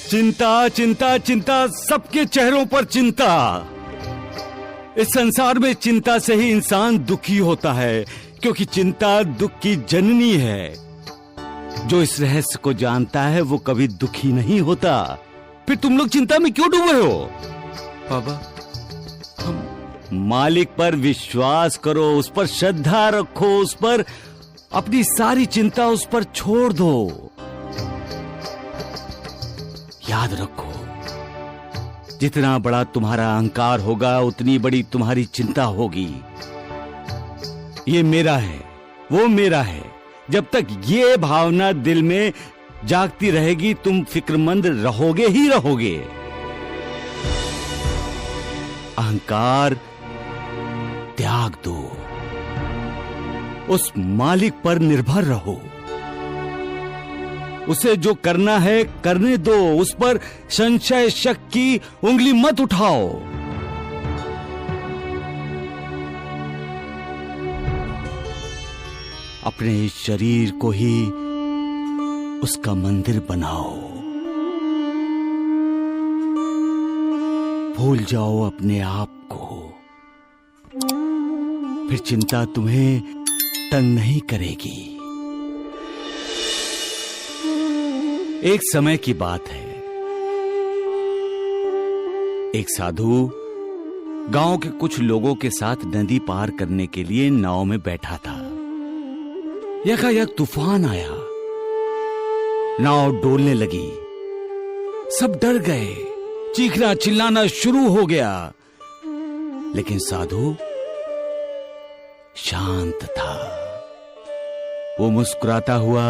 चिंता चिंता चिंता, सबके चेहरों पर चिंता। इस संसार में चिंता से ही इंसान दुखी होता है, क्योंकि चिंता दुख की जननी है। जो इस रहस्य को जानता है वो कभी दुखी नहीं होता। फिर तुम लोग चिंता में क्यों डूबे हो? बाबा, मालिक पर विश्वास करो, उस पर श्रद्धा रखो, उस पर अपनी सारी चिंता उस पर छोड़ दो। याद रखो, जितना बड़ा तुम्हारा अहंकार होगा उतनी बड़ी तुम्हारी चिंता होगी। ये मेरा है, वो मेरा है, जब तक ये भावना दिल में जागती रहेगी तुम फिक्रमंद रहोगे ही रहोगे। अहंकार त्याग दो, उस मालिक पर निर्भर रहो। उसे जो करना है करने दो, उस पर संशय शक की उंगली मत उठाओ। अपने इस शरीर को ही उसका मंदिर बनाओ। भूल जाओ अपने आप को, फिर चिंता तुम्हें तंग नहीं करेगी। एक समय की बात है, एक साधु गांव के कुछ लोगों के साथ नदी पार करने के लिए नाव में बैठा था। यकायक तूफान आया, नाव डोलने लगी। सब डर गए, चीखना चिल्लाना शुरू हो गया। लेकिन साधु शांत था। वो मुस्कुराता हुआ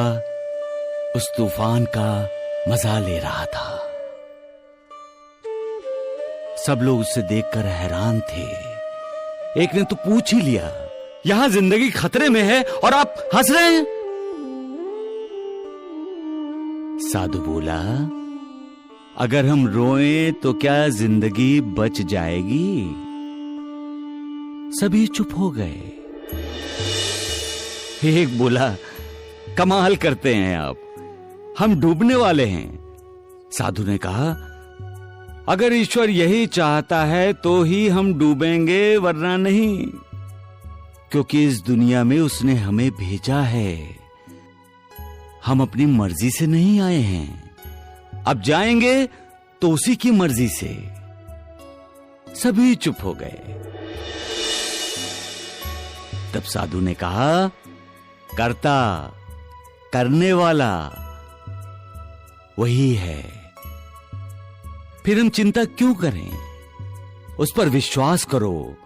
उस तूफान का मजा ले रहा था। सब लोग उसे देखकर हैरान थे। एक ने तो पूछ ही लिया, यहां जिंदगी खतरे में है और आप हंस रहे हैं? साधु बोला, अगर हम रोएं तो क्या जिंदगी बच जाएगी? सभी चुप हो गए। एक बोला, कमाल करते हैं आप, हम डूबने वाले हैं। साधु ने कहा, अगर ईश्वर यही चाहता है तो ही हम डूबेंगे, वरना नहीं, क्योंकि इस दुनिया में उसने हमें भेजा है। हम अपनी मर्जी से नहीं आए हैं, अब जाएंगे तो उसी की मर्जी से। सभी चुप हो गए। तब साधु ने कहा, कर्ता करने वाला वही है, फिर हम चिंता क्यों करें? उस पर विश्वास करो,